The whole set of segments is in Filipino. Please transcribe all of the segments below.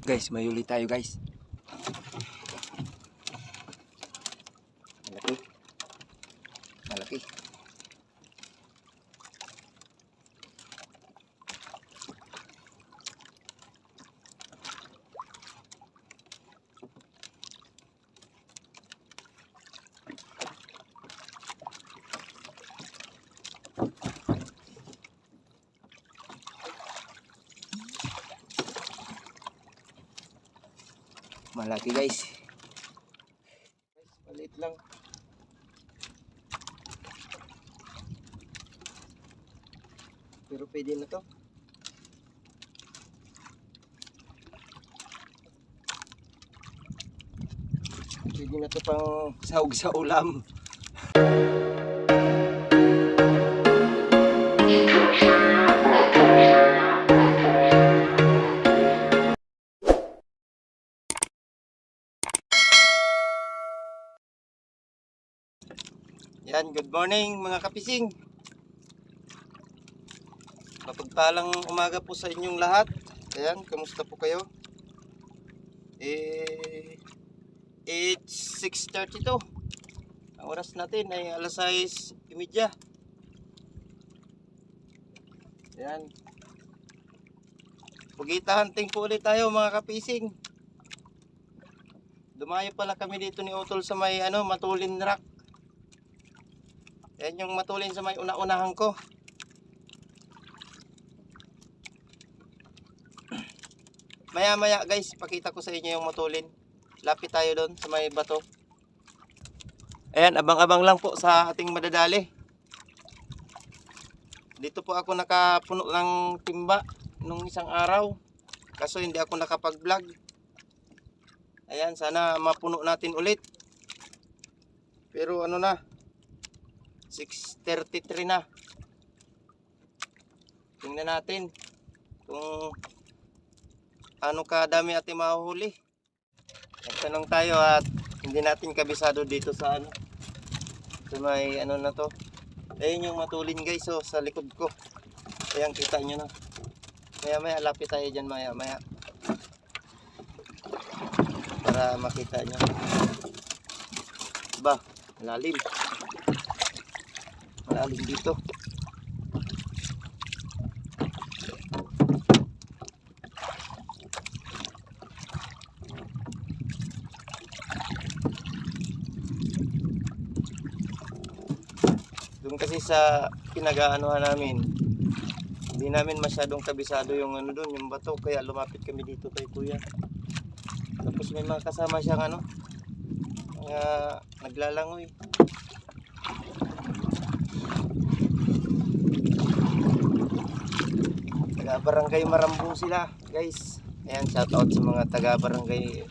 Guys, may huli tayo guys. Malaki. Malaki. Malaki guys. Maliit lang. Pero pwede na to. Pwede na to pang sahog sa ulam. Yan, good morning mga kapising. Mapagpalang umaga po sa inyong lahat. Ayan, kamusta po kayo? It's 6:32. Ang oras natin ay alas 6:30. Ayan. Pugita hunting po ulit tayo mga kapising. Dumayo pala kami dito ni Utol sa may Matulin Rock. Yan yung matulin sa may una-unahan ko. Maya-maya guys, pakita ko sa inyo yung matulin. Lapit tayo doon sa may bato. Ayan, abang-abang lang po sa ating madadali. Dito po ako nakapuno ng timba nung isang araw. Kaso hindi ako nakapag-vlog. Ayan, sana mapuno natin ulit. Pero ano na, 6:33 na. Tingnan natin kung ano kadami ating mahuhuli. Nagtanong tayo at hindi natin kabisado dito sa sa may na to. Ayun yung matulin guys, so sa likod ko. Ayan, kita nyo na. Maya maya lapit tayo dyan, maya maya para makita nyo. Ba, malalim. Malalim dito. Doon kasi sa pinag-aanuhan namin, hindi namin masyadong kabisado yung doon, yung bato, kaya lumapit kami dito kay kuya. Tapos may mga kasama siyang mga naglalangoy. Taga-barangay Marambong sila guys. Ayan, shout out sa mga taga-barangay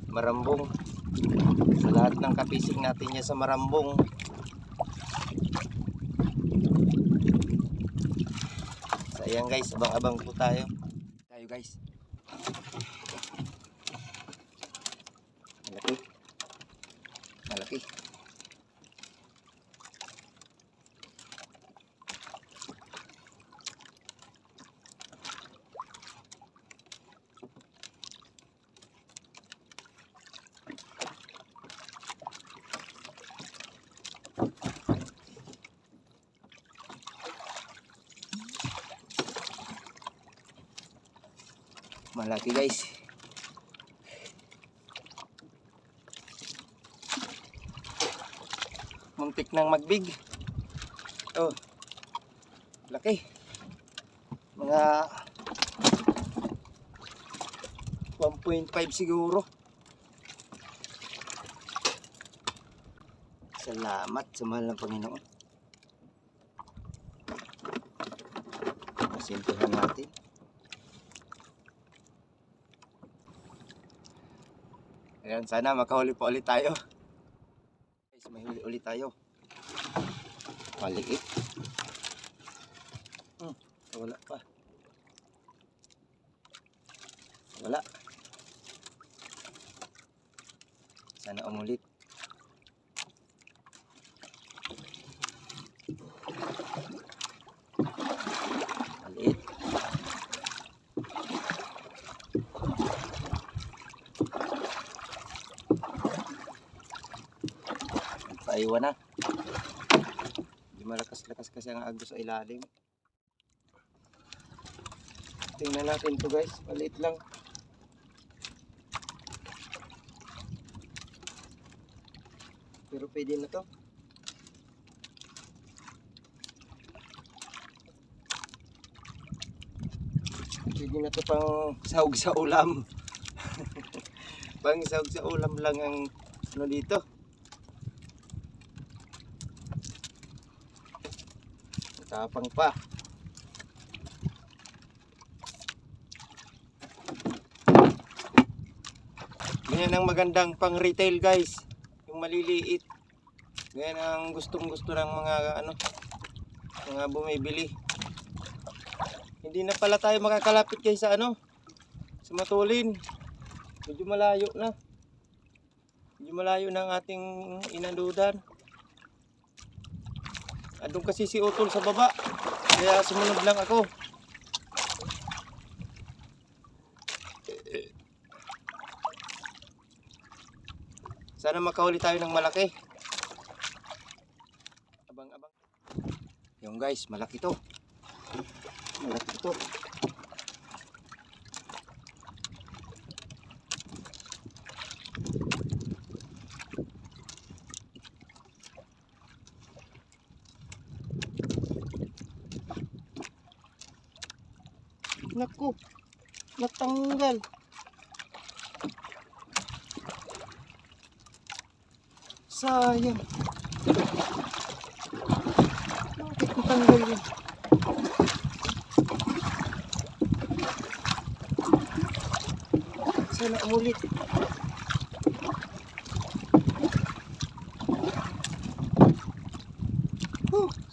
Marambong, sa lahat ng kapising natin niya sa Marambong. So ayan guys, abang-abang po tayo guys. Malaki. Malaki. Malaki guys. Muntik nang magbig. Oh. Laki. Mga 1.5 siguro. Salamat sa mahal ng Panginoon. Pasintuhan natin. Ayan, sana makahuli pa ulit tayo. Guys, may huli ulit tayo. Maliit. Wala pa. Wala. Sana umulit. Maliit. Taiwan na. Hindi malakas-lakas kasi ang agos sa ilalim. Tingnan natin to guys, maliit lang. Pero pwede na to. Pwede na to pang sahog sa ulam. Pang sahog sa ulam lang ang ano dito. Tapang pa. Ganyan ang magandang pang retail guys. Yung maliliit. Ganyan ang gustong-gusto ng mga ano, mga bumibili. Hindi na pala tayo makakalapit guys sa ano, sa Matulin. Medyo malayo na. Medyo malayo na ang ating inandudan. Andun kasi si Utol sa baba. Kaya sumunod lang ako. Sana makahuli tayo ng malaki. Abang-abang. Yung guys, malaki to. Malaki to. Naku, natanggal. Sayang. Bakit natanggal yun? Sana umulit.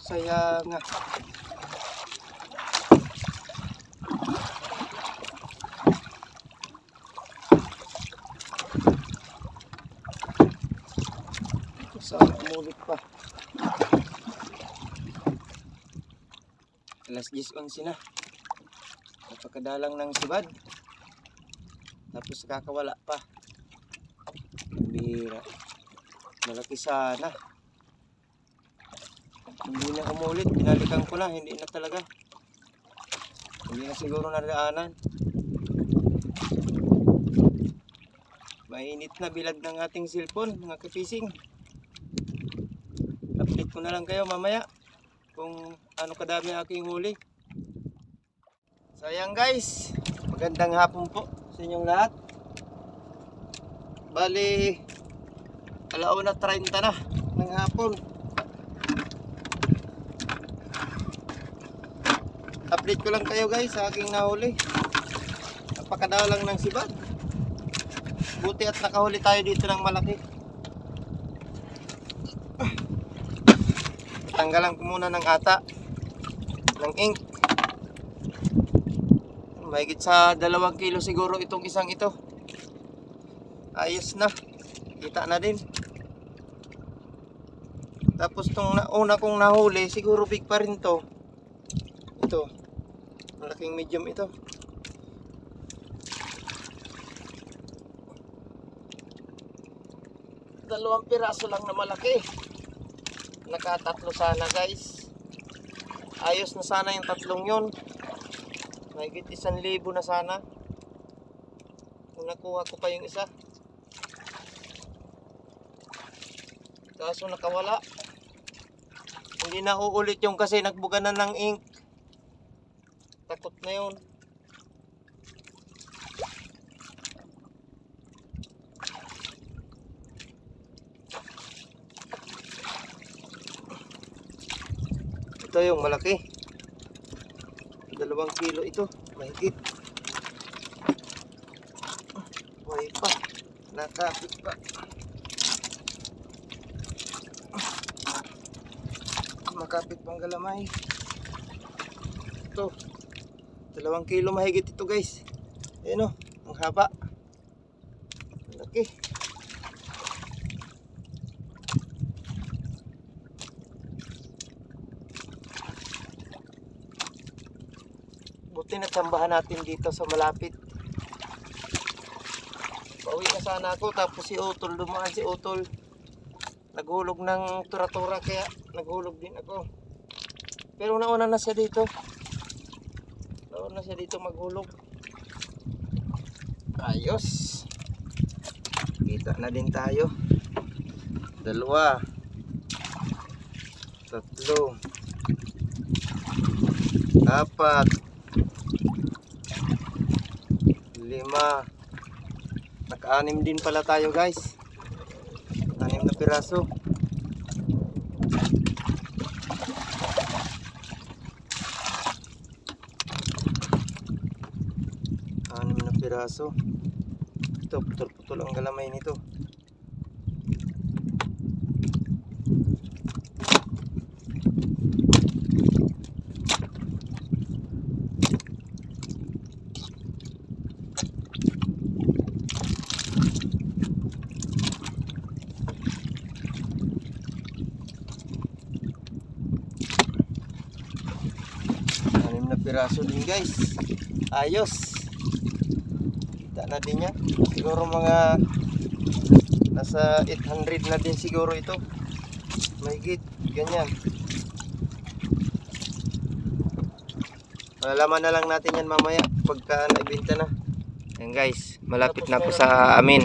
Sayang nga. Sana umulit pa. Alas 10:11 na. Napakadalang ng sibad. Tapos kakawala pa. Bira. Malaki sana. Hindi na umulit. Binalikan ko na. Hindi na talaga. Hindi na siguro nadaanan. Mainit na bilad ng ating cellphone, mga ka-fishing. Update ko na lang kayo mamaya kung ano kadami aking huli. Sayang guys, magandang hapon po sa inyong lahat. Bali 1:30 na ng hapon. Update ko lang kayo guys sa aking nahuli. Napakadalang ng sibad. Buti at nakahuli tayo dito ng malaki. Tanggalan ko muna ng ata ng ink. Mahigit sa 2 kilo siguro itong isang ito. Ayos na. Kita na din. Tapos itong una kong nahuli, siguro big pa rin to. Ito. Malaking medium ito. Dalawang piraso lang na malaki. Nakatatlo sana guys. Ayos na sana yung tatlong yun. Mahigit 1,000 na sana. Kung nakuha ko pa yung isa. Kaso nakawala. Hindi na uulit yung kasi nagbuga na ng ink. Takot na yun. Ito yung malaki. 2 kilo ito. Mahigit. Buhay pa. Nakapit pa. Makapit pang galamay. Ito. 2 kilo mahigit ito guys. Ayan o. Ang haba. Malaki. Buti natsambahan natin dito sa malapit. Pauwi na sana ako tapos si Utol, dumaan si Utol. naghulog ng tura-tura kaya naghulog din ako. Pero nauna na siya dito. Nauna siya dito maghulog. Ayos. Kita na din tayo. 2, 3, 4, 5. Naka-6 din pala tayo guys. 6 na piraso. Piraso. Ito, putol-putol ang galamay nito. Na piraso din guys. Ayos. Kita na din yan. Siguro mga nasa 800 na din siguro ito. Mahigit. Ganyan. Malalaman na lang natin yan mamaya pagka naibenta na. Yan guys. Malapit na ako sa amin.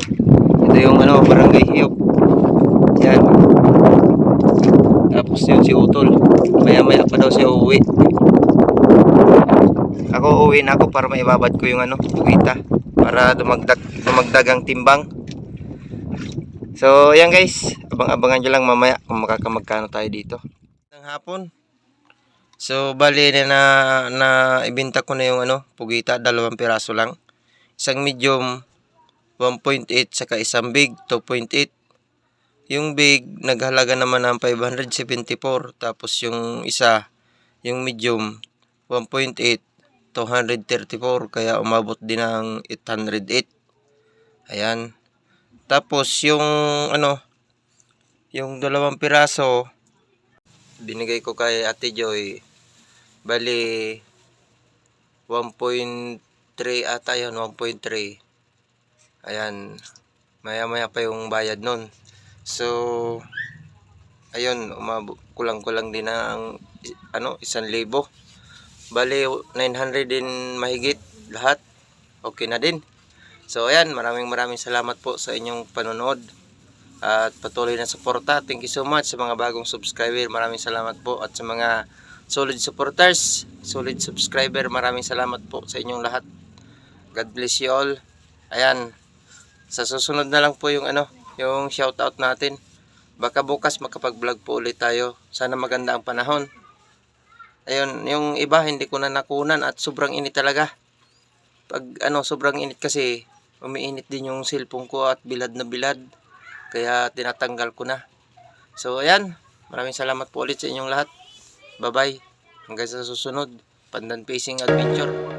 Ito yung barangay Hiyop. Yan. Tapos yun si Utol. Maya-maya pa daw siya uuwi. Ako uwi na ako para maibabad ko yung pugita para dumagdag ang timbang. So ayan guys, abang-abangan nyo lang mamaya kung makakamagkano tayo dito ng hapon. So bali na ibenta ko na yung pugita, 2 piraso lang. Isang medium 1.8 saka isang big 2.8. Yung big naghalaga naman ng 574, tapos yung isa, yung medium 1.8 234, kaya umabot din ng 808. Ayan. Tapos yung yung 2 piraso binigay ko kay Ate Joy. Bali 1.3 ata yun, 1.3. Ayan. Maya-maya pa yung bayad nun. So ayun, kulang-kulang din ng 1,000. Bali 900 din mahigit lahat. Okay na din. So ayan, maraming salamat po sa inyong panonood at patuloy na suporta. Thank you so much sa mga bagong subscriber. Maraming salamat po, at sa mga solid supporters, solid subscriber, maraming salamat po sa inyong lahat. God bless you all. Ayan. Sa susunod na lang po yung yung shoutout natin. Baka bukas makapag-vlog po ulit tayo. Sana maganda ang panahon. Ayun, yung iba hindi ko na nakunan at sobrang init talaga. Pag sobrang init kasi, umiinit din yung cellphone ko at bilad na bilad. Kaya tinatanggal ko na. So ayan, maraming salamat po ulit sa inyong lahat. Bye bye. Hanggang sa susunod, Pandan Fishing Adventure.